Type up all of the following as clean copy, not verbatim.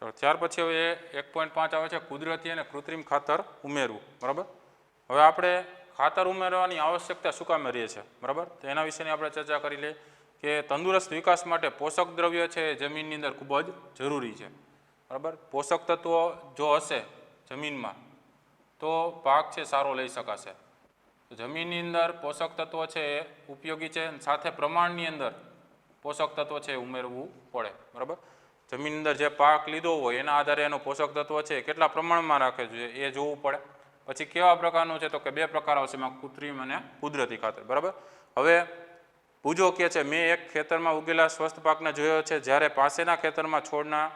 ચલો ત્યાર પછી હવે 1.5 આવે છે કુદરતી અને કૃત્રિમ ખાતર ઉમેરવું, બરાબર. હવે આપણે ખાતર ઉમેરવાની આવશ્યકતા શું કામ રહે છે, બરાબર. તો એના વિશેની આપણે ચર્ચા કરી લઈએ કે તંદુરસ્ત વિકાસ માટે પોષક દ્રવ્ય છે એ જમીનની અંદર ખૂબ જ જરૂરી છે, બરાબર. પોષક તત્વો જો હશે જમીનમાં તો પાક છે સારો લઈ શકાશે. તો જમીનની અંદર પોષક તત્વો છે એ ઉપયોગી છે, સાથે પ્રમાણની અંદર પોષક તત્વો છે એ ઉમેરવું પડે, બરાબર. જમીનની અંદર જે પાક લીધો હોય એના આધારે એનો પોષક તત્વો છે કેટલા પ્રમાણમાં રાખે છે એ જોવું પડે. પછી કેવા પ્રકારનું છે, તો કે 2 પ્રકાર આવશે એમાં, કૃત્રિમ અને કુદરતી ખાતર, બરાબર. હવે પૂજો કહે છે મેં એક ખેતરમાં ઉગેલા સ્વસ્થ પાકને જોયો છે જ્યારે પાસેના ખેતરમાં છોડના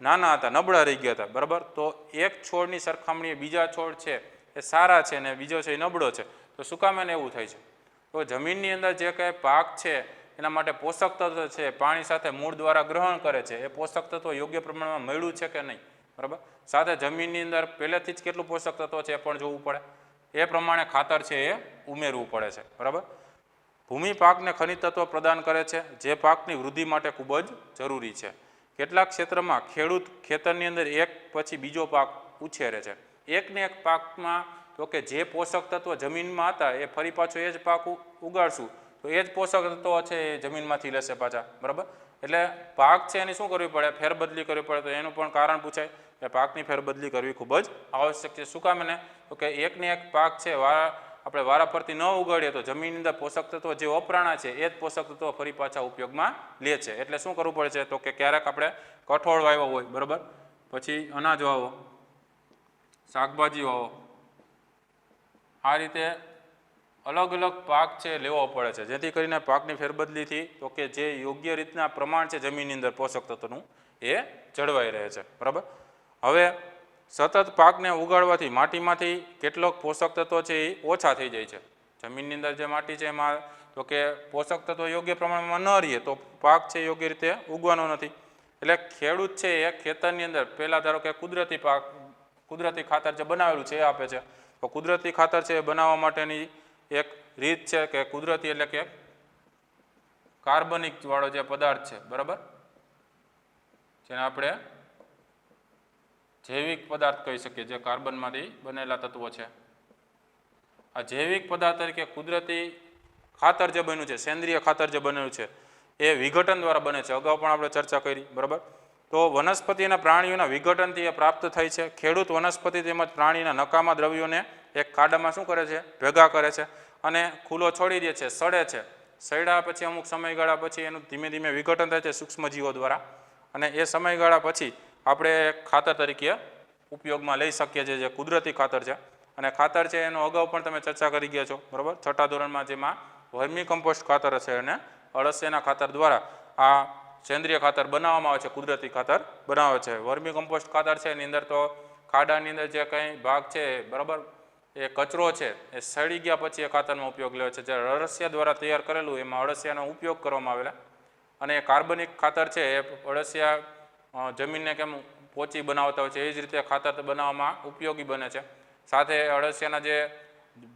નાના હતા, નબળા રહી ગયા હતા, બરાબર. તો એક છોડની સરખામણીએ બીજા છોડ છે એ સારા છે અને બીજો છે એ નબળો છે. તો શું કામ એને એવું થાય છે? તો જમીનની અંદર જે કંઈ પાક છે એના માટે પોષક તત્વ છે પાણી સાથે મૂળ દ્વારા ગ્રહણ કરે છે, એ પોષક તત્વ યોગ્ય પ્રમાણમાં મળ્યું છે કે નહીં, બરાબર. સાથે જમીનની અંદર પહેલેથી જ કેટલું પોષક તત્વ છે એ પણ જોવું પડે, એ પ્રમાણે ખાતર છે એ ઉમેરવું પડે છે, બરાબર. ભૂમિ પાકને ખનિજ તત્વ પ્રદાન કરે છે જે પાકની વૃદ્ધિ માટે ખૂબ જ જરૂરી છે. કેટલાક ક્ષેત્રમાં ખેડૂત ખેતરની અંદર એક પછી બીજો પાક ઉછેરે છે. એકને એક પાકમાં તો કે જે પોષક તત્વો જમીનમાં હતા એ ફરી પાછો એ જ પાક ઉગાડશું તો એ જ પોષક તત્વો છે એ જમીનમાંથી લેશે પાછા, બરાબર. એટલે પાક છે એની શું કરવી પડે? ફેરબદલી કરવી પડે. તો એનું પણ કારણ પૂછાય કે પાકની ફેરબદલી કરવી ખૂબ જ આવશ્યક છે. શું કામ એને? તો કે એકને એક પાક છે આપણે વારાફરતી ન ઉગાડીએ તો જમીનની અંદર પોષક તત્વો જે વપરાણા છે એ જ પોષક તત્વો ફરી પાછા ઉપયોગમાં લે છે. એટલે શું કરવું પડે છે? તો કે ક્યારેક આપણે કઠોળ વાવ્યો હોય, બરાબર, પછી અનાજ વાવો, શાકભાજી વાવો, આ રીતે અલગ અલગ પાક છે લેવો પડે છે જેથી કરીને પાકની ફેરબદલીથી તો કે જે યોગ્ય રીતના પ્રમાણ છે જમીનની અંદર પોષક તત્વોનું એ જળવાઈ રહે છે, બરાબર. હવે સતત પાકને ઉગાડવાથી માટીમાંથી કેટલોક પોષક તત્વો છે એ ઓછા થઈ જાય છે. જમીનની અંદર જે માટી છે એમાં તો કે પોષક તત્વો યોગ્ય પ્રમાણમાં ન રહીએ તો પાક છે યોગ્ય રીતે ઉગવાનો નથી. એટલે ખેડૂત છે એ ખેતરની અંદર પહેલાં ધારો કે કુદરતી ખાતર જે બનાવેલું છે એ આપે છે. તો કુદરતી ખાતર છે એ બનાવવા માટેની એક રીત છે કે કુદરતી એટલે કે કાર્બનિક વાળો જે પદાર્થ છે, બરાબર, જેને આપણે જૈવિક પદાર્થ કહી શકીએ, જે કાર્બનમાંથી બનેલા તત્વો છે. આ જૈવિક પદાર્થ તરીકે કુદરતી ખાતર જે બન્યું છે, સેન્દ્રિય ખાતર જે બનેલું છે એ વિઘટન દ્વારા બને છે. અગાઉ પણ આપણે ચર્ચા કરી, બરાબર. તો વનસ્પતિ અને પ્રાણીઓના વિઘટનથી એ પ્રાપ્ત થાય છે. ખેડૂત વનસ્પતિ તેમજ પ્રાણીના નકામા દ્રવ્યોને એક ખાડામાં શું કરે છે? ભેગા કરે છે અને ખુલ્લો છોડી દે છે, સડે છે. સડ્યા પછી અમુક સમયગાળા પછી એનું ધીમે ધીમે વિઘટન થાય છે સૂક્ષ્મજીવો દ્વારા, અને એ સમયગાળા પછી આપણે ખાતર તરીકે ઉપયોગમાં લઈ શકીએ છીએ, જે કુદરતી ખાતર છે. અને ખાતર છે એનો અગાઉ પણ તમે ચર્ચા કરી ગયા છો, બરાબર, 6ઠા ધોરણમાં, જેમાં વર્મી કમ્પોસ્ટ ખાતર છે અને અળસિયાના ખાતર દ્વારા આ સેન્દ્રિય ખાતર બનાવવામાં આવે છે, કુદરતી ખાતર બનાવે છે. વર્મી કમ્પોસ્ટ ખાતર છે એની અંદર તો ખાડાની અંદર જે કંઈ ભાગ છે, બરાબર, એ કચરો છે એ સડી ગયા પછી એ ખાતરનો ઉપયોગ લે છે. જ્યારે અળસિયા દ્વારા તૈયાર કરેલું એમાં અળસિયાનો ઉપયોગ કરવામાં આવેલા, અને એ કાર્બનિક ખાતર છે એ અળસિયા જમીનને કેમ પોચી બનાવતા હોય છે એ જ રીતે ખાતર બનાવવામાં ઉપયોગી બને છે. સાથે અળસિયાના જે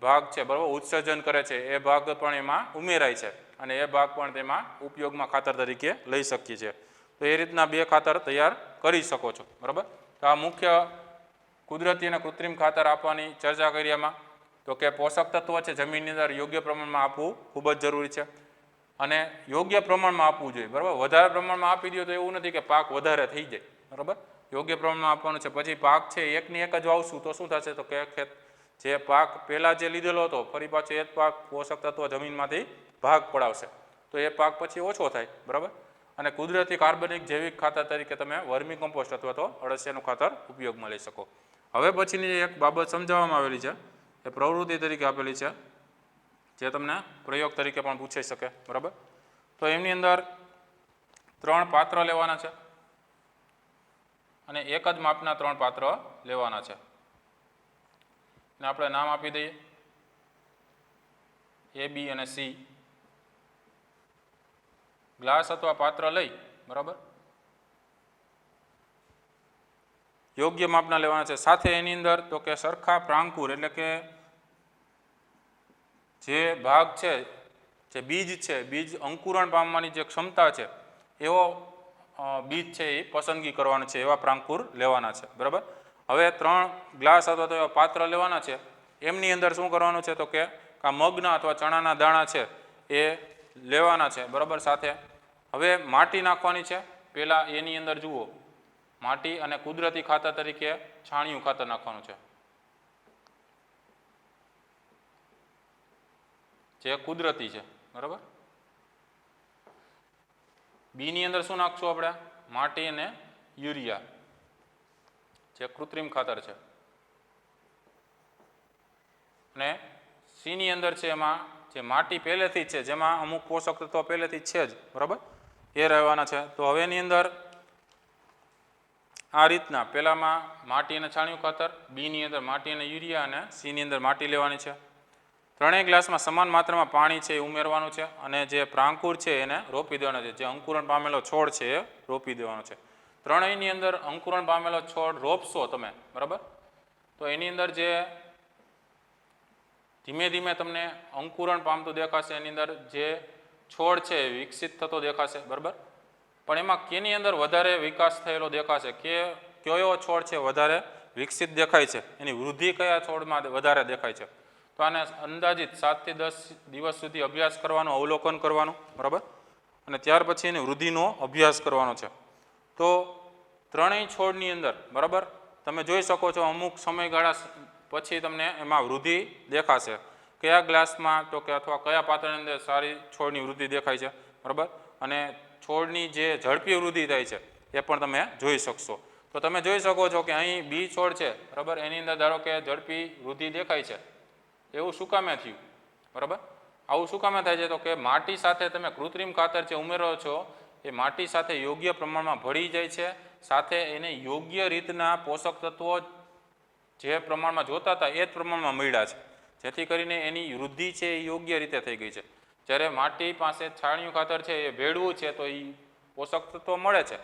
ભાગ છે, બરાબર, ઉત્સર્જન કરે છે એ ભાગ પણ એમાં ઉમેરાય છે અને એ ભાગ પણ તેમાં ઉપયોગમાં ખાતર તરીકે લઈ શકીએ છીએ. તો એ રીતના 2 ખાતર તૈયાર કરી શકો છો, બરાબર. તો આ મુખ્ય કુદરતી અને કૃત્રિમ ખાતર આપવાની ચર્ચા કરી. એમાં તો કે પોષક તત્વો છે જમીનની અંદર યોગ્ય પ્રમાણમાં આપવું ખૂબ જ જરૂરી છે અને યોગ્ય પ્રમાણમાં આપવું જોઈએ, બરાબર. વધારે પ્રમાણમાં આપી દો તો એવું નથી કે પાક વધારે થઈ જાય, બરાબર. યોગ્ય પ્રમાણમાં આપવાનું છે. પછી પાક છે એકની એક જ વાવશું તો શું થશે? તો કે જે પાક પહેલાં જે લીધેલો હતો ફરી પાછો એ જ પાક પોષક તત્વો જમીનમાંથી ભાગ પડાવશે તો એ પાક પછી ઓછો થાય, બરાબર. અને કુદરતી કાર્બનિક જૈવિક ખાતર તરીકે તમે વર્મી કમ્પોસ્ટ અથવા તો અળસિયાનું ખાતર ઉપયોગમાં લઈ શકો. હવે પછીની એક બાબત સમજાવવામાં આવેલી છે, એ પ્રવૃત્તિ તરીકે આપેલી છે, જે તમને પ્રયોગ તરીકે પણ પૂછાઈ શકે, બરાબર. તો એમની અંદર 3 પાત્ર લેવાના છે અને એક જ માપના 3 પાત્ર લેવાના છે. અને આપણે નામ આપી દઈએ A, B અને C. ગ્લાસ અથવા પાત્ર લઈ, બરાબર, યોગ્ય માપના લેવાના છે. સાથે એની અંદર તો કે સરખા પ્રાંકુર એટલે કે જે ભાગ છે, જે બીજ છે, બીજ અંકુરણ પામવાની જે ક્ષમતા છે એવો બીજ છે એ પસંદગી કરવાનું છે, એવા પ્રાંકુર લેવાના છે, બરાબર. હવે 3 ગ્લાસ અથવા તો એવા પાત્ર લેવાના છે. એમની અંદર શું કરવાનું છે તો કે આ મગના અથવા ચણાના દાણા છે એ લેવાના છે, બરાબર. સાથે હવે માટી નાખવાની છે. પહેલાં એની અંદર જુઓ, માટી અને કુદરતી ખાતર તરીકે છાણિયું ખાતર નાખવાનું છે, જે કુદરતી છે, બરાબર. બીની અંદર શું નાખશું આપણે? માટી અને યુરિયા, જે કૃત્રિમ ખાતર છે. અને સીની અંદર છે એમાં જે માટી પહેલેથી જ છે, જેમાં અમુક પોષક તત્વો પહેલેથી જ છે જ, બરાબર, એ રહેવાના છે. તો હવે એની અંદર આ રીતના પહેલામાં માટી અને છાણિયું ખાતર, બીની અંદર માટી અને યુરિયા, અને સીની અંદર માટી લેવાની છે. ત્રણેય ગ્લાસમાં સમાન માત્રામાં પાણી છે એ ઉમેરવાનું છે, અને જે પ્રાંકુર છે એને રોપી દેવાનો છે. જે અંકુરણ પામેલો છોડ છે એ રોપી દેવાનો છે. ત્રણેયની અંદર અંકુરણ પામેલો છોડ રોપશો તમે, બરાબર, તો એની અંદર જે ધીમે ધીમે તમને અંકુરણ પામતું દેખાશે, એની અંદર જે છોડ છે એ વિકસિત થતો દેખાશે, બરાબર. પણ એમાં કેની અંદર વધારે વિકાસ થયેલો દેખાશે, કયો છોડ છે વધારે વિકસિત દેખાય છે, એની વૃદ્ધિ કયા છોડમાં વધારે દેખાય છે. તો આને અંદાજિત 7 થી 10 દિવસ સુધી અભ્યાસ કરવાનો, અવલોકન કરવાનું, બરાબર, અને ત્યાર પછી એની વૃદ્ધિનો અભ્યાસ કરવાનો છે. તો ત્રણેય છોડની અંદર, બરાબર, તમે જોઈ શકો છો અમુક સમયગાળા પછી તમને એમાં વૃદ્ધિ દેખાશે. કયા ગ્લાસમાં તો કે અથવા કયા પાત્રની અંદર સારી છોડની વૃદ્ધિ દેખાય છે, બરાબર, અને છોડની જે ઝડપી વૃદ્ધિ થાય છે એ પણ તમે જોઈ શકશો. તો તમે જોઈ શકો છો કે અહીં બી છોડ છે, બરાબર, એની અંદર ધારો કે ઝડપી વૃદ્ધિ દેખાય છે. એવું શું કામે થયું, બરાબર? આવું શું કામે થાય છે તો કે માટી સાથે તમે કૃત્રિમ ખાતર જે ઉમેરો છો એ માટી સાથે યોગ્ય પ્રમાણમાં ભળી જાય છે. સાથે એને યોગ્ય રીતના પોષક તત્વો જે પ્રમાણમાં જોતા હતા એ જ પ્રમાણમાં મળ્યા છે, જેથી કરીને એની વૃદ્ધિ છે એ યોગ્ય રીતે થઈ ગઈ છે. જ્યારે માટી પાસે છાણિયું ખાતર છે એ ભેળવું છે તો એ પોષક તત્વો મળે છે,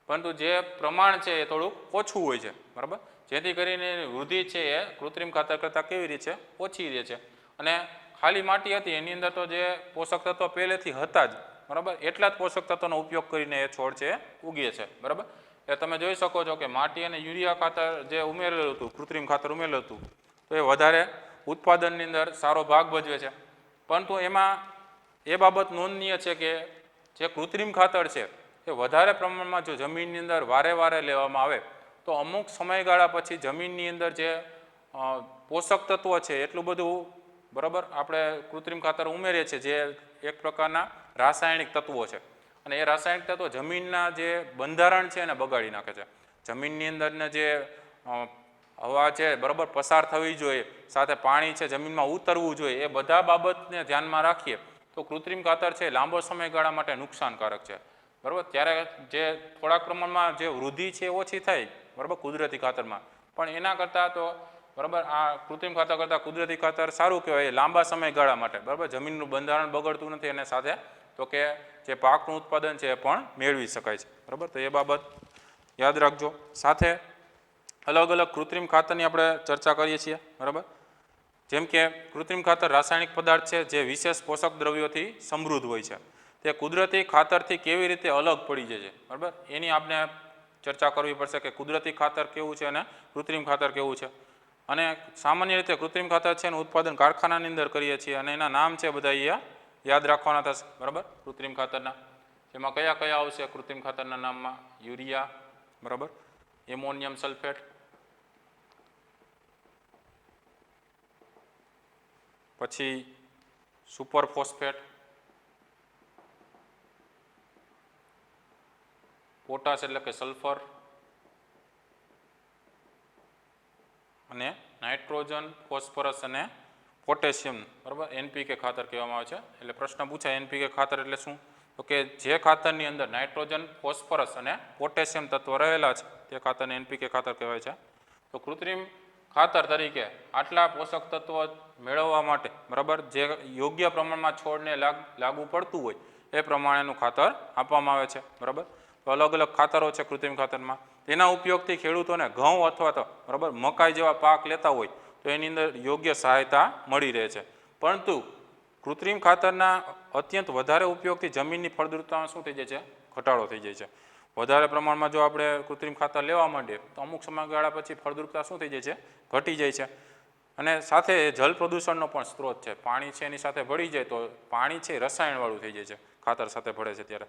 પરંતુ જે પ્રમાણ છે એ થોડુંક ઓછું હોય છે, બરાબર, જેથી કરીને વૃદ્ધિ છે એ કૃત્રિમ ખાતર કરતાં કેવી રીતે ઓછી રહે છે. અને ખાલી માટી હતી એની અંદર તો જે પોષક તત્વો પહેલેથી હતા જ, બરાબર, એટલા જ પોષક તત્વોનો ઉપયોગ કરીને એ છોડ છે ઉગે છે, બરાબર. એ તમે જોઈ શકો છો કે માટી અને યુરિયા ખાતર જે ઉમેરેલું હતું, કૃત્રિમ ખાતર ઉમેરેલું હતું, તો એ વધારે ઉત્પાદનની અંદર સારો ભાગ ભજવે છે. પરંતુ એમાં એ બાબત નોંધનીય છે કે જે કૃત્રિમ ખાતર છે એ વધારે પ્રમાણમાં જો જમીનની અંદર વારે વારે લેવામાં આવે તો અમુક સમયગાળા પછી જમીનની અંદર જે પોષક તત્વો છે એટલું બધું, બરાબર, આપણે કૃત્રિમ ખાતર ઉમેરીએ છીએ જે એક પ્રકારના રાસાયણિક તત્વો છે, અને એ રાસાયણિક તત્વો જમીનના જે બંધારણ છે એને બગાડી નાખે છે. જમીનની અંદરને જે હવા છે, બરાબર, પસાર થવી જોઈએ, સાથે પાણી છે જમીનમાં ઉતરવું જોઈએ, એ બધા બાબતને ધ્યાનમાં રાખીએ તો કૃત્રિમ ખાતર છે લાંબો સમયગાળા માટે નુકસાનકારક છે, બરાબર. ત્યારે જે થોડાક પ્રમાણમાં જે વૃદ્ધિ છે ઓછી થાય, બરાબર, કુદરતી ખાતરમાં, પણ એના કરતાં તો, બરાબર, આ કૃત્રિમ ખાતર કરતાં કુદરતી ખાતર સારું કહેવાય લાંબા સમયગાળા માટે, બરાબર. જમીનનું બંધારણ બગડતું નથી, અને સાથે તો કે જે પાકનું ઉત્પાદન છે એ પણ મેળવી શકાય છે, બરાબર. તો એ બાબત યાદ રાખજો. સાથે અલગ અલગ કૃત્રિમ ખાતરની આપણે ચર્ચા કરીએ છીએ, બરાબર. જેમ કે કૃત્રિમ ખાતર રાસાયણિક પદાર્થ છે જે વિશેષ પોષક દ્રવ્યોથી સમૃદ્ધ હોય છે. તે કુદરતી ખાતરથી કેવી રીતે અલગ પડી જાય છે, બરાબર, એની આપણે ચર્ચા કરવી પડશે કે કુદરતી ખાતર કેવું છે અને કૃત્રિમ ખાતર કેવું છે. અને સામાન્ય રીતે કૃત્રિમ ખાતર છે એનું ઉત્પાદન કારખાનાની અંદર કરીએ છીએ, અને એના નામ છે બધા અહીંયા યાદ રાખવાના થશે, બરાબર, કૃત્રિમ ખાતરના. એમાં કયા કયા આવશે કૃત્રિમ ખાતરના નામમાં? યુરિયા, બરાબર, એમોનિયમ સલ્ફેટ, પછી સુપર ફોસ્ફેટ, પોટાશ એટલે કે સલ્ફર, અને નાઇટ્રોજન, ફોસ્ફરસ અને પોટેશિયમ, બરાબર, એનપીકે ખાતર કહેવામાં આવે છે. એટલે પ્રશ્ન પૂછાય એનપીકે ખાતર એટલે શું, તો કે જે ખાતરની અંદર નાઇટ્રોજન, ફોસ્ફરસ અને પોટેશિયમ તત્વો રહેલા છે તે ખાતરને એનપીકે ખાતર કહેવાય છે. તો કૃત્રિમ ખાતર તરીકે આટલા પોષક તત્વો મેળવવા માટે, બરાબર, જે યોગ્ય પ્રમાણમાં છોડને લાગુ પડતું હોય એ પ્રમાણેનું ખાતર આપવામાં આવે છે, બરાબર. તો અલગ અલગ ખાતરો છે કૃત્રિમ ખાતરમાં. તેના ઉપયોગથી ખેડૂતોને ઘઉં અથવા તો, બરાબર, મકાઈ જેવા પાક લેતા હોય તો એની અંદર યોગ્ય સહાયતા મળી રહે છે. પરંતુ કૃત્રિમ ખાતરના અત્યંત વધારે ઉપયોગથી જમીનની ફળદ્રુપતામાં શું થઈ જાય છે? ઘટાડો થઈ જાય છે. વધારે પ્રમાણમાં જો આપણે કૃત્રિમ ખાતર લેવા માંડીએ તો અમુક સમયગાળા પછી ફળદ્રુપતા શું થઈ જાય છે, ઘટી જાય છે. અને સાથે જલ પ્રદૂષણનો પણ સ્ત્રોત છે. પાણી છે એની સાથે ભળી જાય તો પાણી છે રસાયણવાળું થઈ જાય છે ખાતર સાથે ભળે છે ત્યારે.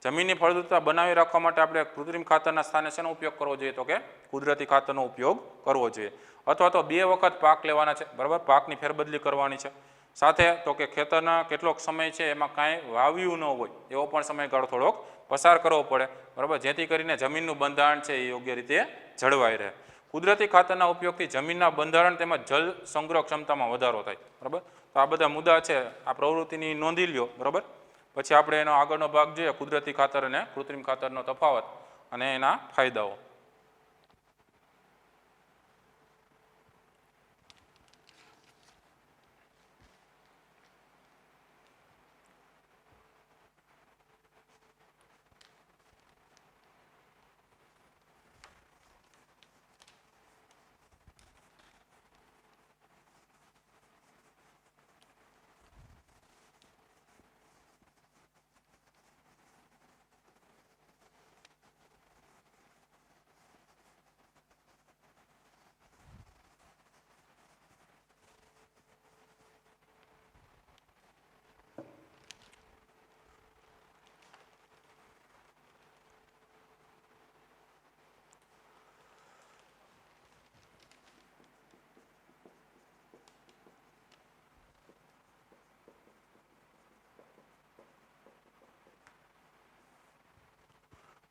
જમીનની ફળદ્રુપતા બનાવી રાખવા માટે આપણે કૃત્રિમ ખાતરના સ્થાને શેનો ઉપયોગ કરવો જોઈએ, તો કે કુદરતી ખાતરનો ઉપયોગ કરવો જોઈએ. અથવા તો 2 વખત પાક લેવાના છે, બરાબર, પાકની ફેરબદલી કરવાની છે. સાથે તો કે ખેતરના કેટલોક સમય છે એમાં કાંઈ વાવ્યું ન હોય એવો પણ સમયગાળો થોડોક પસાર કરવો પડે, બરાબર, જેથી કરીને જમીનનું બંધારણ છે એ યોગ્ય રીતે જળવાઈ રહે. કુદરતી ખાતરના ઉપયોગથી જમીનના બંધારણ તેમજ જળ સંગ્રહ ક્ષમતામાં વધારો થાય, બરાબર. તો આ બધા મુદ્દા છે, આ પ્રવૃત્તિની નોંધી લ્યો, બરાબર. પછી આપણે એનો આગળનો ભાગ જોઈએ, કુદરતી ખાતર અને કૃત્રિમ ખાતરનો તફાવત અને એના ફાયદાઓ.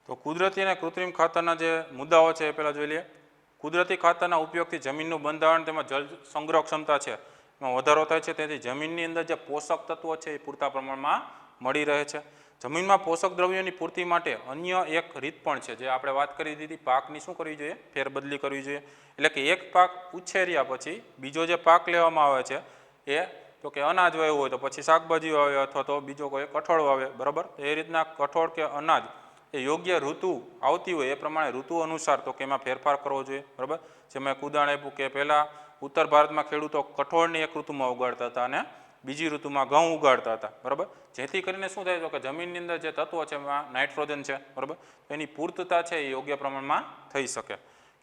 તો કુદરતી અને કૃત્રિમ ખાતરના જે મુદ્દાઓ છે એ પહેલાં જોઈ લઈએ. કુદરતી ખાતરના ઉપયોગથી જમીનનું બંધારણ તેમજ જળ સંગ્રહ ક્ષમતા છે એમાં વધારો થાય છે. તેથી જમીનની અંદર જે પોષક તત્વો છે એ પૂરતા પ્રમાણમાં મળી રહે છે. જમીનમાં પોષક દ્રવ્યોની પૂર્તિ માટે અન્ય એક રીત પણ છે, જે આપણે વાત કરી દીધી, પાકની શું કરવી જોઈએ, ફેરબદલી કરવી જોઈએ. એટલે કે એક પાક ઉછેર્યા પછી બીજો જે પાક લેવામાં આવે છે એ તો કે અનાજ વાવ્યું હોય તો પછી શાકભાજી વાવે અથવા તો બીજો કોઈ કઠોળ વાવે, બરાબર. એ રીતના કઠોળ કે અનાજ એ યોગ્ય ઋતુ આવતી હોય એ પ્રમાણે ઋતુ અનુસાર તો કે એમાં ફેરફાર કરવો જોઈએ, બરાબર. જેમાં ઉદાહરણ આપ્યું કે પહેલાં ઉત્તર ભારતમાં ખેડૂતો કઠોળની એક ઋતુમાં ઉગાડતા હતા અને બીજી ઋતુમાં ઘઉં ઉગાડતા હતા, બરાબર. જેથી કરીને શું થાય તો કે જમીનની અંદર જે તત્વો છે એમાં નાઇટ્રોજન છે, બરાબર, એની પૂર્તતા છે એ યોગ્ય પ્રમાણમાં થઈ શકે.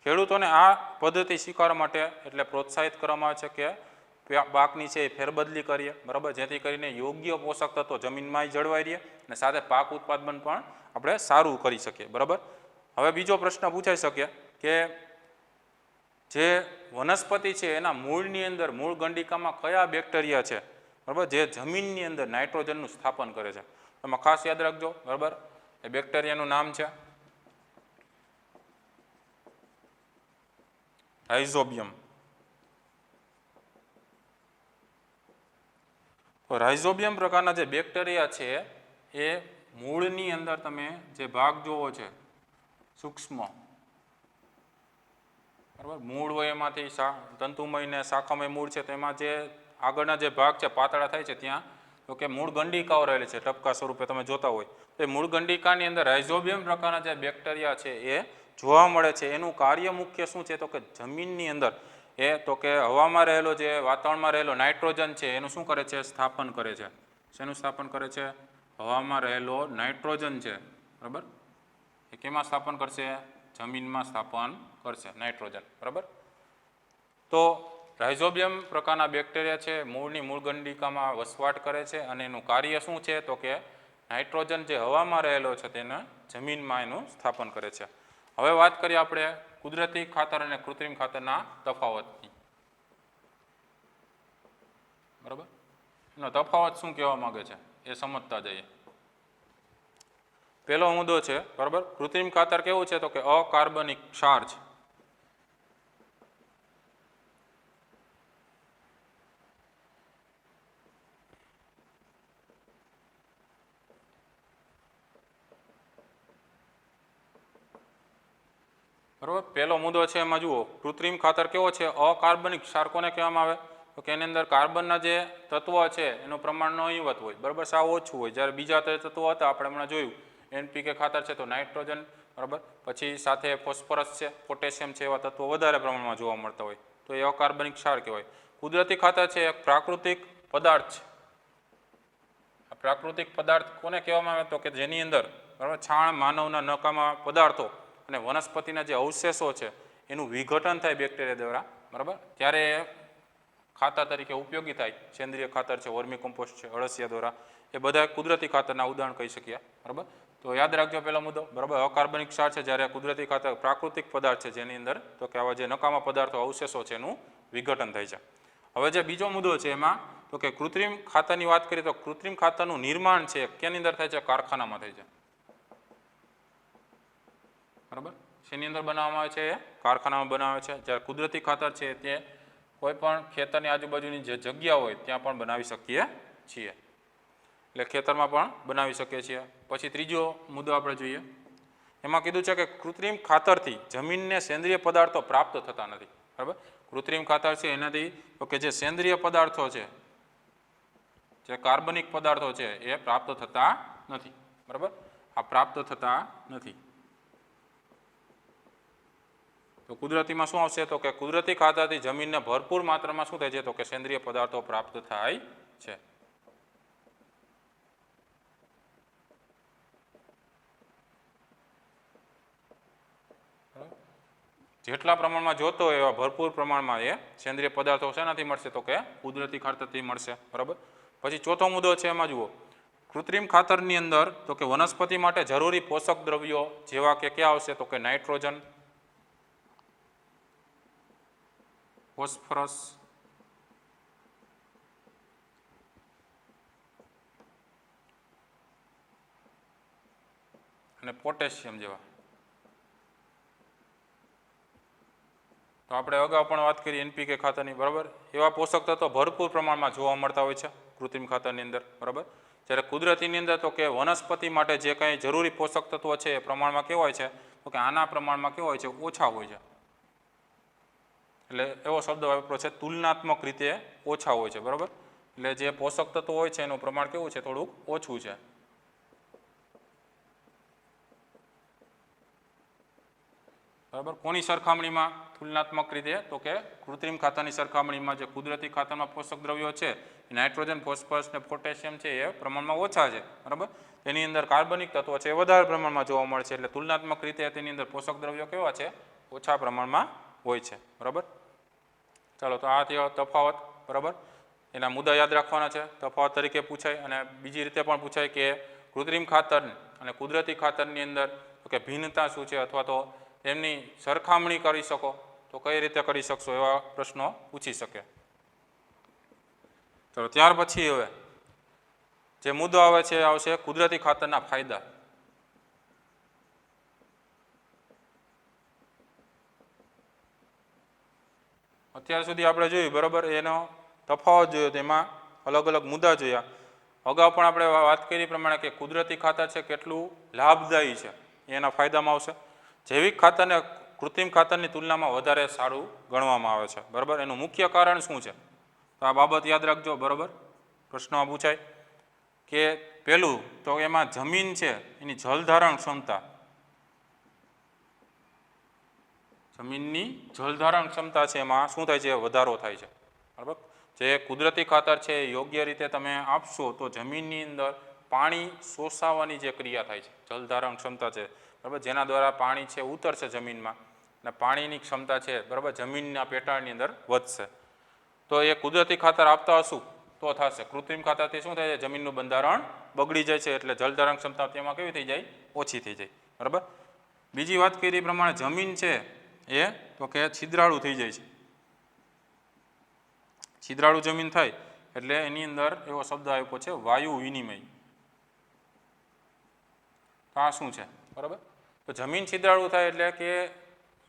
ખેડૂતોને આ પદ્ધતિ સ્વીકારવા માટે એટલે પ્રોત્સાહિત કરવામાં આવે છે કે પાકની છે એ ફેરબદલી કરીએ, બરાબર, જેથી કરીને યોગ્ય પોષક તત્વો જમીનમાં જળવાઈ રહે અને સાથે પાક ઉત્પાદન પણ આપણે સારું કરી શકીએ, બરાબર. હવે બીજો પ્રશ્ન પૂછાઈ શકે કે જે વનસ્પતિ છે એના મૂળની અંદર, મૂળ ગંડિકામાં કયા બેક્ટેરિયા છે, બરાબર, જે જમીનની અંદર નાઇટ્રોજનનું સ્થાપન કરે છે. એમાં ખાસ યાદ રાખજો, બરાબર, એ બેક્ટેરિયાનું નામ છે રાઇઝોબિયમ. તો રાઇઝોબિયમ પ્રકારના જે બેક્ટેરિયા છે એ મૂળની અંદર તમે જે ભાગ જોવો છે સૂક્ષ્મ, બરાબર, મૂળ હોય એમાંથી તંતુમય ને શાખામય મૂળ છે, તો એમાં જે આગળના જે ભાગ છે પાતળા થાય છે ત્યાં તો કે મૂળ ગંડિકાઓ રહેલી છે, ટપકા સ્વરૂપે તમે જોતા હોય. તો એ મૂળ ગંડિકાની અંદર રાઇઝોબિયમ પ્રકારના જે બેક્ટેરિયા છે એ જોવા મળે છે. એનું કાર્ય મુખ્ય શું છે તો કે જમીનની અંદર એ તો કે હવામાં રહેલો, જે વાતાવરણમાં રહેલો નાઇટ્રોજન છે એનું શું કરે છે, સ્થાપન કરે છે. શેનું સ્થાપન કરે છે? હવામાં રહેલો નાઇટ્રોજન છે, બરાબર, એ કેમાં સ્થાપન કરશે? જમીનમાં સ્થાપન કરશે નાઇટ્રોજન, બરાબર. તો રાઇઝોબિયમ પ્રકારના બેક્ટેરિયા છે મૂળની મૂળ ગંડિકામાં વસવાટ કરે છે અને એનું કાર્ય શું છે તો કે નાઇટ્રોજન જે હવામાં રહેલો છે તેને જમીનમાં એનું સ્થાપન કરે છે. હવે વાત કરીએ આપણે કુદરતી ખાતર અને કૃત્રિમ ખાતરના તફાવતની, બરાબર. એનો તફાવત શું કહેવા માંગે છે એ સમજતા જઈએ. પહેલો મુદ્દો છે, બરાબર, કૃત્રિમ ખાતર કેવું છે તો કે અકાર્બનિક ક્ષાર છે. બરાબર, પહેલો મુદ્દો છે એમાં જુઓ, કૃત્રિમ ખાતર કેવો છે? અકાર્બનિક ક્ષાર. કોને કહેવામાં આવે તો કે એની અંદર કાર્બનના જે તત્વો છે એનું પ્રમાણ નહિવત હોય, બરાબર, સાવ ઓછું હોય. જ્યારે બીજા તત્વો હતા આપણે હમણાં જોયું NPK ખાતર છે તો નાઇટ્રોજન, બરાબર, પછી સાથે ફોસ્ફરસ છે, પોટેશિયમ છે, એવા તત્વો વધારે પ્રમાણમાં જોવા મળતા હોય, તો એ અકાર્બનિક ક્ષાર કહેવાય. કુદરતી ખાતર છે એક પ્રાકૃતિક પદાર્થ છે. આ પ્રાકૃતિક પદાર્થ કોને કહેવામાં આવે તો કે જેની અંદર, બરાબર. છાણ, માનવના નકામા પદાર્થો અને વનસ્પતિના જે અવશેષો છે એનું વિઘટન થાય બેક્ટેરિયા દ્વારા, બરાબર, ત્યારે ખાતર તરીકે ઉપયોગી થાય. સેન્દ્રિય ખાતર છે, વર્મી કમ્પોસ્ટ છે, અળસિયા દ્વારા, એ બધા કુદરતી ખાતરના ઉદાહરણ કહી શકીએ. બરાબર. તો યાદ રાખજો પહેલો મુદ્દો. બરાબર. અકાર્બનિક ક્ષાર છે જ્યારે કુદરતી ખાતર પ્રાકૃતિક પદાર્થ છે જેની અંદર તો કે આવા જે નકામા પદાર્થો અવશેષો છે એનું વિઘટન થાય છે. હવે જે બીજો મુદ્દો છે એમાં તો કે કૃત્રિમ ખાતરની વાત કરીએ તો કૃત્રિમ ખાતરનું નિર્માણ છે કેની અંદર થાય છે? કારખાનામાં થાય છે. બરાબર. શેની અંદર બનાવવામાં આવે છે? કારખાનામાં બનાવે છે. જ્યારે કુદરતી ખાતર છે તે કોઈ પણ ખેતરની આજુબાજુની જે જગ્યા હોય ત્યાં પણ બનાવી શકીએ છીએ. એટલે ખેતરમાં પણ બનાવી શકીએ છીએ. પછી ત્રીજો મુદ્દો આપણે જોઈએ. એમાં કીધું છે કે કૃત્રિમ ખાતરથી જમીનને સેન્દ્રિય પદાર્થો પ્રાપ્ત થતા નથી. બરાબર. કૃત્રિમ ખાતર છે એનાથી તો કે જે સેન્દ્રિય પદાર્થો છે, જે કાર્બનિક પદાર્થો છે એ પ્રાપ્ત થતા નથી. બરાબર. આ પ્રાપ્ત થતા નથી. તો કુદરતીમાં શું આવશે? તો કે કુદરતી ખાતરથી જમીનને ભરપૂર માત્રામાં શું થાય છે? તો કે સેન્દ્રિય પદાર્થો પ્રાપ્ત થાય છે. જેટલા પ્રમાણમાં જોતો હોય એવા ભરપૂર પ્રમાણમાં એ સેન્દ્રિય પદાર્થો શેનાથી મળશે? તો કે કુદરતી ખાતરથી મળશે. બરાબર. પછી ચોથો મુદ્દો છે એમાં જુઓ, કૃત્રિમ ખાતરની અંદર તો કે વનસ્પતિ માટે જરૂરી પોષક દ્રવ્યો જેવા કે ક્યાં આવશે? તો કે નાઇટ્રોજન, ફોસ્ફરસ, અને પોટેશિયમ જેવા. તો આપણે અગાઉ પણ વાત કરી એનપીકે ખાતરની. બરાબર. એવા પોષક તત્વો ભરપૂર પ્રમાણમાં જોવા મળતા હોય છે કૃત્રિમ ખાતરની અંદર. બરાબર. જ્યારે કુદરતીની અંદર તો કે વનસ્પતિ માટે જે કંઈ જરૂરી પોષક તત્વો છે એ પ્રમાણમાં કેવા હોય છે? તો કે આના પ્રમાણમાં કેવા હોય છે? ઓછા હોય છે. એટલે એવો શબ્દ વાપરો છે, તુલનાત્મક રીતે ઓછા હોય છે. બરાબર. એટલે જે પોષક તત્વો હોય છે એનું પ્રમાણ કેવું છે? થોડુંક ઓછું છે. બરાબર. કોની સરખામણીમાં તુલનાત્મક રીતે? તો કે કૃત્રિમ ખાતરની સરખામણીમાં જે કુદરતી ખાતરમાં પોષક દ્રવ્યો છે નાઇટ્રોજન, ફોસ્ફરસ ને પોટેશિયમ છે એ પ્રમાણમાં ઓછા છે. બરાબર. તેની અંદર કાર્બનિક તત્વો છે એ વધારે પ્રમાણમાં જોવા મળે છે. એટલે તુલનાત્મક રીતે તેની અંદર પોષક દ્રવ્યો કેવા છે? ઓછા પ્રમાણમાં હોય છે. બરાબર. ચાલો, તો આ થયો તફાવત. બરાબર. એના મુદ્દા યાદ રાખવાના છે. તફાવત તરીકે પૂછાય અને બીજી રીતે પણ પૂછાય કે કૃત્રિમ ખાતર અને કુદરતી ખાતરની અંદર તો કે ભિન્નતા શું છે, અથવા તો એમની સરખામણી કરી શકો તો કઈ રીતે કરી શકશો, એવા પ્રશ્નો પૂછી શકે. તો ત્યાર પછી હવે જે મુદ્દો આવે છે આવશે કુદરતી ખાતરના ફાયદા. અત્યાર સુધી આપણે જોયું. બરાબર. એનો તફાવત જોયો, તેમાં અલગ અલગ મુદ્દા જોયા. અગાઉ પણ આપણે વાત કરી પ્રમાણે કે કુદરતી ખાતર છે કેટલું લાભદાયી છે એના ફાયદામાં આવશે. જૈવિક ખાતરને કૃત્રિમ ખાતરની તુલનામાં વધારે સારું ગણવામાં આવે છે. બરાબર. એનું મુખ્ય કારણ શું છે? તો આ બાબત યાદ રાખજો. બરાબર. પ્રશ્નમાં પૂછાય કે પહેલું તો એમાં જમીન છે એની જલધારણ ક્ષમતા, જમીનની જલધારણ ક્ષમતા છે એમાં શું થાય છે? વધારો થાય છે. બરાબર. જે કુદરતી ખાતર છે એ યોગ્ય રીતે તમે આપશો તો જમીનની અંદર પાણી શોષાવાની જે ક્રિયા થાય છે, જલધારણ ક્ષમતા છે, બરાબર, જેના દ્વારા પાણી છે ઉતરશે જમીનમાં અને પાણીની ક્ષમતા છે, બરાબર, જમીનના પેટાળની અંદર વધશે. તો એ કુદરતી ખાતર આપતા હશું તો થશે. કૃત્રિમ ખાતરથી શું થાય છે? જમીનનું બંધારણ બગડી જાય છે. એટલે જલધારણ ક્ષમતા તેમાં કેવી થઈ જાય? ઓછી થઈ જાય. બરાબર. બીજી વાત કરી એ પ્રમાણે જમીન છે એ તો કે છિદ્રાળુ થઈ જાય છે. છિદ્રાળુ જમીન થાય એટલે એની અંદર એવો શબ્દ આપ્યો છે વાયુ વિનિમય. તો આ શું છે? બરાબર. તો જમીન છિદ્રાળુ થાય એટલે કે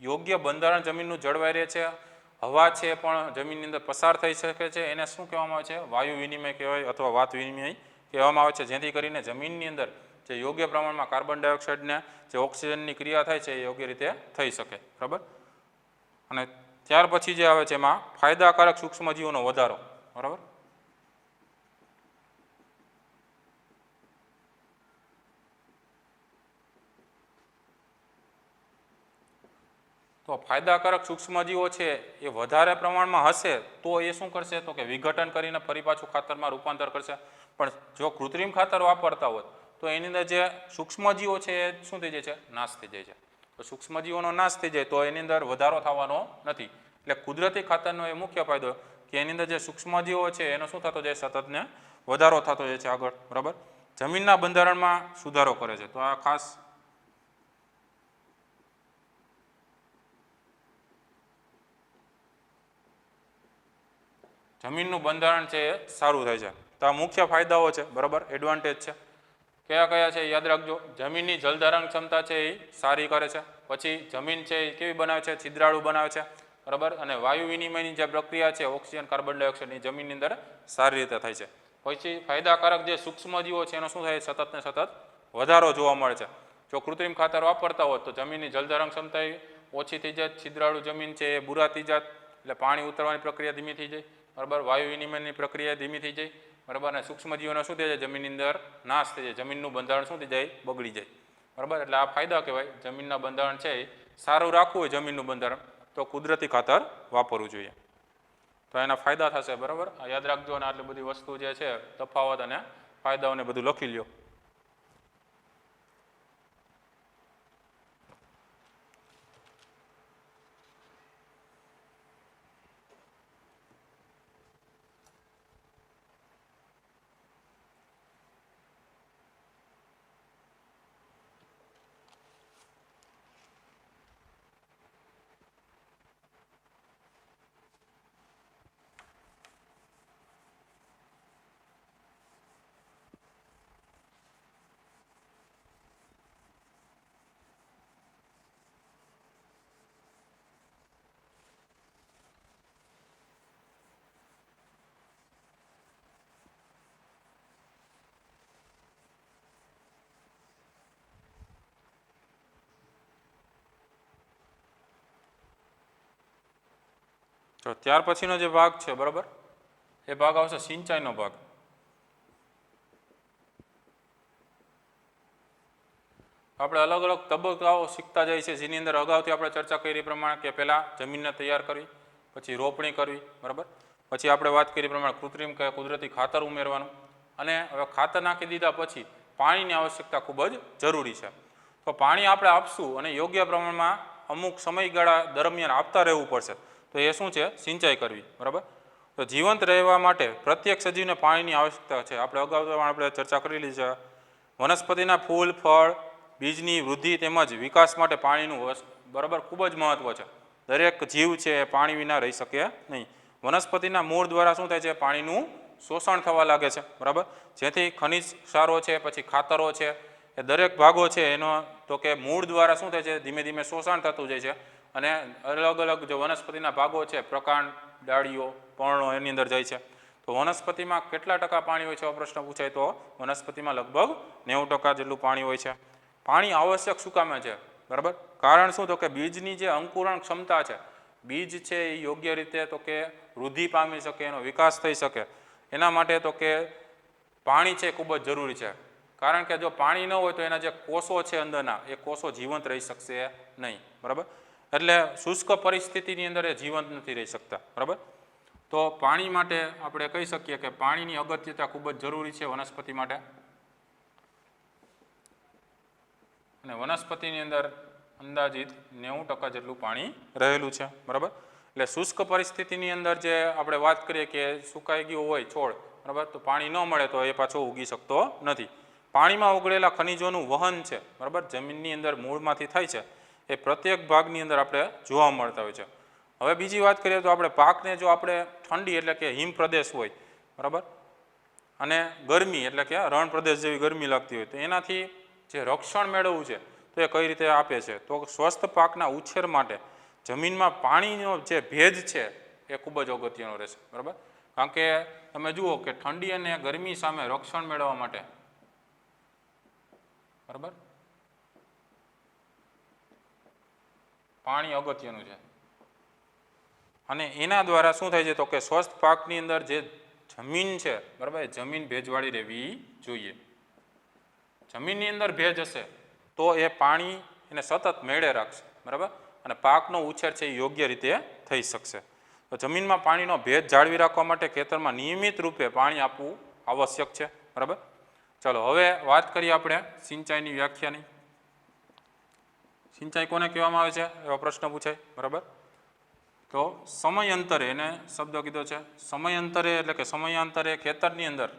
યોગ્ય બંધારણ જમીનનું જળવાઈ રહે છે. હવા છે પણ જમીનની અંદર પસાર થઈ શકે છે. એને શું કહેવામાં આવે છે? વાયુ વિનિમય કહેવાય અથવા વાત વિનિમય કહેવામાં આવે છે. જેથી કરીને જમીનની અંદર જે યોગ્ય પ્રમાણમાં કાર્બન ડાયોક્સાઇડને જે ઓક્સિજનની ક્રિયા થાય છે એ યોગ્ય રીતે થઈ શકે. બરાબર. અને ત્યાર પછી જે આવે છે એમાં ફાયદાકારક સૂક્ષ્મજીવોનો વધારો. બરાબર. તો ફાયદાકારક સૂક્ષ્મજીવો છે એ વધારે પ્રમાણમાં હશે તો એ શું કરશે? તો કે વિઘટન કરીને ફરી પાછું ખાતરમાં રૂપાંતર કરશે. પણ જો કૃત્રિમ ખાતર વાપરતા હોય તો એની અંદર જે સૂક્ષ્મજીવો છે એ શું થઈ જાય છે? નાશ થઈ જાય છે. તો સૂક્ષ્મજીવોનો નાશ થઈ જાય તો એની અંદર વધારો થવાનો નથી. એટલે કુદરતી ખાતરનો એ મુખ્ય ફાયદો કે એની અંદર જે સૂક્ષ્મજીવો છે એનો શું થતો જાય? સતત ને વધારો થતો જાય છે આગળ, બરાબર. જમીનના બંધારણમાં સુધારો કરે છે. તો આ ખાસ જમીનનું બંધારણ છે એ સારું થાય છે. તો આ મુખ્ય ફાયદાઓ છે, બરાબર, એડવાન્ટેજ છે. કયા કયા છે યાદ રાખજો. જમીનની જલધારણ ક્ષમતા છે એ સારી કરે છે. પછી જમીન છે એ કેવી બનાવે છે? છિદ્રાળુ બનાવે છે, બરાબર. અને વાયુ વિનિમયની જે પ્રક્રિયા છે ઓક્સિજન કાર્બન ડાયોક્સાઇડની જમીનની અંદર સારી રીતે થાય છે. પછી ફાયદાકારક જે સૂક્ષ્મજીવો છે એનો શું થાય? સતત ને સતત વધારો જોવા મળે છે. જો કૃત્રિમ ખાતર વાપરતા હોત તો જમીનની જલધારણ ક્ષમતા ઓછી થઈ જાય, છિદ્રાળુ જમીન છે એ બુરાતી જાત, એટલે પાણી ઉતરવાની પ્રક્રિયા ધીમી થઈ જાય, બરાબર. વાયુ વિનિમયની પ્રક્રિયા ધીમી થઈ જાય, બરાબર. અને સૂક્ષ્મજીવોનો શું થઈ જાય? જમીનની અંદર નાશ થઈ જાય, જમીનનું બંધારણ શું થઈ જાય? બગડી જાય, બરાબર. એટલે આ ફાયદા કહેવાય. જમીનના બંધારણ છે એ સારું રાખવું હોય જમીનનું બંધારણ તો કુદરતી ખાતર વાપરવું જોઈએ. તો એના ફાયદા થશે, બરાબર. આ યાદ રાખજો. અને આટલી બધી વસ્તુ જે છે તફાવત અને ફાયદાઓને બધું લખી લ્યો. તો ત્યાર પછીનો જે ભાગ છે, બરાબર, એ ભાગ આવશે સિંચાઈનો ભાગ. આપણે અલગ અલગ તબક્કાઓ શીખતા જાય છે, જેની અંદર અગાઉથી આપણે ચર્ચા કરી પ્રમાણે કે પહેલાં જમીનને તૈયાર કરવી, પછી રોપણી કરવી, બરાબર. પછી આપણે વાત કરી પ્રમાણે કૃત્રિમ કે કુદરતી ખાતર ઉમેરવાનું, અને હવે ખાતર નાખી દીધા પછી પાણીની આવશ્યકતા ખૂબ જ જરૂરી છે. તો પાણી આપણે આપશું અને યોગ્ય પ્રમાણમાં અમુક સમયગાળા દરમિયાન આપતા રહેવું પડશે. તો એ શું છે? સિંચાઈ કરવી, બરાબર. તો જીવંત રહેવા માટે પ્રત્યેક સજીવને પાણીની આવશ્યકતા છે. આપણે અગાઉ આપણે ચર્ચા કરેલી છે. વનસ્પતિના ફૂલ, ફળ, બીજની વૃદ્ધિ તેમજ વિકાસ માટે પાણીનું, બરાબર, ખૂબ જ મહત્ત્વ છે. દરેક જીવ છે એ પાણી વિના રહી શકે નહીં. વનસ્પતિના મૂળ દ્વારા શું થાય છે? પાણીનું શોષણ થવા લાગે છે, બરાબર. જેથી ખનિજ ક્ષારો છે, પછી ખાતરો છે, એ દરેક ભાગો છે એનો તો કે મૂળ દ્વારા શું થાય છે? ધીમે ધીમે શોષણ થતું જાય છે. અને અલગ અલગ જો વનસ્પતિના ભાગો છે, પ્રકાંડ, ડાળીઓ, પર્ણો એની અંદર જાય છે. તો વનસ્પતિમાં કેટલા ટકા પાણી હોય છે? એવો પ્રશ્ન પૂછાય તો વનસ્પતિમાં લગભગ 90% જેટલું પાણી હોય છે. પાણી આવશ્યક શું કામે છે? બરાબર. કારણ શું? તો કે બીજની જે અંકુરણ ક્ષમતા છે, બીજ છે એ યોગ્ય રીતે તો કે વૃદ્ધિ પામી શકે, એનો વિકાસ થઈ શકે, એના માટે તો કે પાણી છે ખૂબ જ જરૂરી છે. કારણ કે જો પાણી ન હોય તો એના જે કોષો છે અંદરના, એ કોષો જીવંત રહી શકશે નહીં, બરાબર. એટલે શુષ્ક પરિસ્થિતિની અંદર એ જીવંત નથી રહી શકતા, બરાબર. તો પાણી માટે આપણે કહી શકીએ કે પાણીની અગત્યતા ખૂબ જ જરૂરી છે વનસ્પતિ માટે. અને વનસ્પતિની અંદર અંદાજિત 90% જેટલું પાણી રહેલું છે, બરાબર. એટલે શુષ્ક પરિસ્થિતિની અંદર જે આપણે વાત કરીએ કે સુકાઈ ગયું હોય છોડ, બરાબર, તો પાણી ન મળે તો એ પાછો ઉગી શકતો નથી. પાણીમાં ઓગળેલા ખનિજોનું વહન છે, બરાબર, જમીનની અંદર મૂળમાંથી થાય છે, એ પ્રત્યેક ભાગની અંદર આપણે જોવા મળતા હોય છે. હવે બીજી વાત કરીએ તો આપણે પાકને જો આપણે ઠંડી એટલે કે હિમ પ્રદેશ હોય, બરાબર, અને ગરમી એટલે કે રણ પ્રદેશ જેવી ગરમી લાગતી હોય તો એનાથી જે રક્ષણ મેળવવું છે તો એ કઈ રીતે આપે છે? તો સ્વસ્થ પાકના ઉછેર માટે જમીનમાં પાણીનો જે ભેજ છે એ ખૂબ જ અગત્યનો રહેશે, બરાબર. કારણ કે તમે જુઓ કે ઠંડી અને ગરમી સામે રક્ષણ મેળવવા માટે, બરાબર, પાણી અગત્યનું છે. અને એના દ્વારા શું થાય છે? તો કે સ્વસ્થ પાકની અંદર જે જમીન છે, બરાબર, એ જમીન ભેજવાળી રહેવી જોઈએ. જમીનની અંદર ભેજ હશે તો એ પાણી એને સતત મેળે રાખશે, બરાબર, અને પાકનો ઉછેર છે એ યોગ્ય રીતે થઈ શકશે. તો જમીનમાં પાણીનો ભેજ જાળવી રાખવા માટે ખેતરમાં નિયમિત રૂપે પાણી આપવું આવશ્યક છે, બરાબર. ચાલો હવે વાત કરીએ આપણે સિંચાઈની વ્યાખ્યાની. સિંચાઈ કોને કહેવામાં આવે છે એવો પ્રશ્ન પૂછાય, બરાબર. તો સમયાંતરે, એને શબ્દ કીધો છે સમયાંતરે, એટલે કે સમયાંતરે ખેતરની અંદર,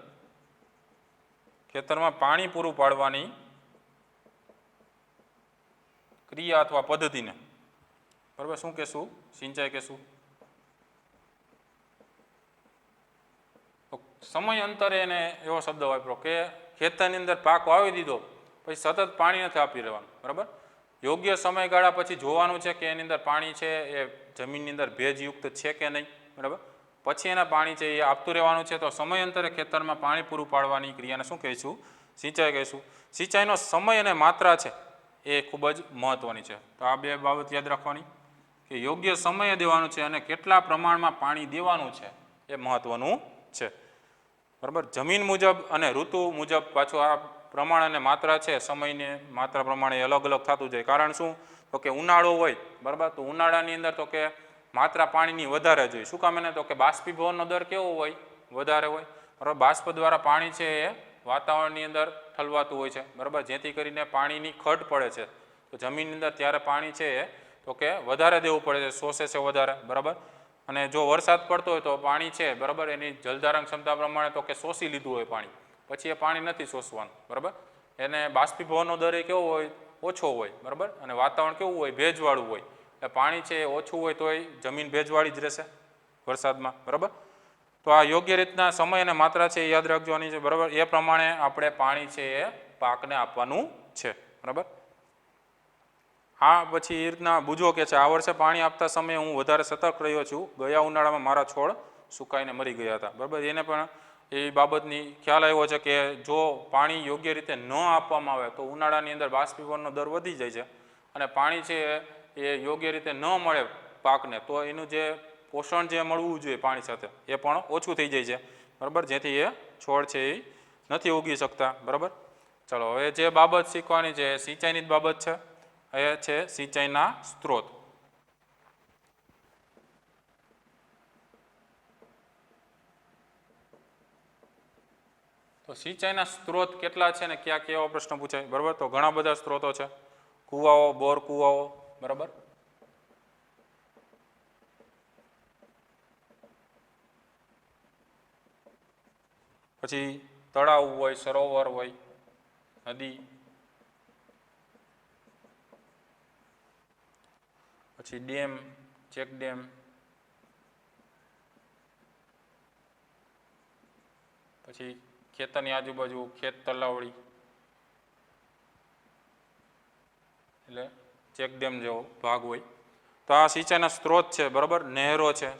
ખેતરમાં પાણી પૂરું પાડવાની ક્રિયા અથવા પદ્ધતિને, બરાબર, શું કહેશું? સિંચાઈ કહેશું. સમયાંતરે એને એવો શબ્દ વાપરો કે ખેતરની અંદર પાક વાવી દીધો પછી સતત પાણી નથી આપી રહેવાનું, બરાબર. યોગ્ય સમયગાળા પછી જોવાનું છે કે એની અંદર પાણી છે એ જમીનની અંદર ભેજયુક્ત છે કે નહીં, બરાબર. પછી એના પાણી છે એ આપતું રહેવાનું છે. તો સમયાંતરે ખેતરમાં પાણી પૂરું પાડવાની ક્રિયાને શું કહીશું? સિંચાઈ કહીશું. સિંચાઈનો સમય અને માત્રા છે એ ખૂબ જ મહત્ત્વની છે. તો આ બે બાબત યાદ રાખવાની કે યોગ્ય સમયે દેવાનું છે અને કેટલા પ્રમાણમાં પાણી દેવાનું છે એ મહત્ત્વનું છે, બરાબર. જમીન મુજબ અને ઋતુ મુજબ પાછું આ પ્રમાણ અને માત્રા છે, સમયની માત્રા પ્રમાણે અલગ અલગ થતું જાય. કારણ શું? તો કે ઉનાળો હોય, બરાબર, તો ઉનાળાની અંદર તો કે માત્રા પાણીની વધારે જોઈએ. શું કામ? એને તો કે બાષ્પીભવનનો દર કેવો હોય? વધારે હોય, બરાબર. બાષ્પ દ્વારા પાણી છે એ વાતાવરણની અંદર ઠલવાતું હોય છે, બરાબર, જેથી કરીને પાણીની ખટ પડે છે. તો જમીનની અંદર ત્યારે પાણી છે એ તો કે વધારે દેવું પડે છે, શોષે છે વધારે, બરાબર. અને જો વરસાદ પડતો હોય તો પાણી છે, બરાબર, એની જલધારણ ક્ષમતા પ્રમાણે તો કે શોષી લીધું હોય પાણી, પછી એ પાણી નથી શોષવાનું, બરાબર. એને બાષ્પીભવનનો દર એ કેવો હોય? ઓછો હોય, બરાબર. અને વાતાવરણ કેવું હોય? ભેજવાળું હોય. એટલે પાણી છે એ ઓછું હોય તોય જમીન ભેજવાળી જ રહેશે વરસાદમાં, બરાબર. તો આ યોગ્ય રીતના સમય અને માત્રા છે એ યાદ રાખવાની છે, બરાબર. એ પ્રમાણે આપણે પાણી છે એ પાકને આપવાનું છે, બરાબર. આ પછી એ રીતના બુજો કે છે આ વર્ષે પાણી આપતા સમયે હું વધારે સતર્ક રહ્યો છું. ગયા ઉનાળામાં મારા છોડ સુકાઈને મરી ગયા હતા, બરાબર. એને પણ એ બાબતની ખ્યાલ આવ્યો છે કે જો પાણી યોગ્ય રીતે ન આપવામાં આવે તો ઉનાળાની અંદર બાષ્પીભવનનો દર વધી જાય છે અને પાણી છે એ યોગ્ય રીતે ન મળે પાકને તો એનું જે પોષણ જે મળવું જોઈએ પાણી સાથે એ પણ ઓછું થઈ જાય છે, બરાબર, જેથી એ છોડ છે એ નથી ઉગી શકતા, બરાબર. ચાલો હવે જે બાબત શીખવાની છે સિંચાઈની જ બાબત છે. એ છે સિંચાઈના સ્ત્રોત. તો સિંચાઈના સ્ત્રોત કેટલા છે ને ક્યાં કેવા પ્રશ્ન પૂછાય, બરાબર. તો ઘણા બધા સ્ત્રોતો છે. કુવાઓ, બોર કુવાઓ, બરાબર. પછી તળાવ હોય, સરોવર હોય, નદી, પછી ડેમ, ચેક ડેમ, પછી ખેતરની આજુબાજુ ખેત તલાવડી, એટલે ચેક ડેમ જેવો ભાગ હોય. તો આ સિંચાઈના સ્ત્રોત છે, બરાબર. નહેરો છે,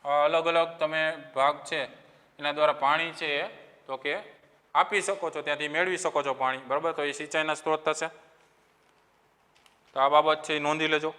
આ અલગ અલગ તમે ભાગ છે એના દ્વારા પાણી છે એ તો કે આપી શકો છો, ત્યાંથી મેળવી શકો છો પાણી, બરાબર. તો એ સિંચાઈના સ્ત્રોત થશે. તો આ બાબત છે એ નોંધી લેજો.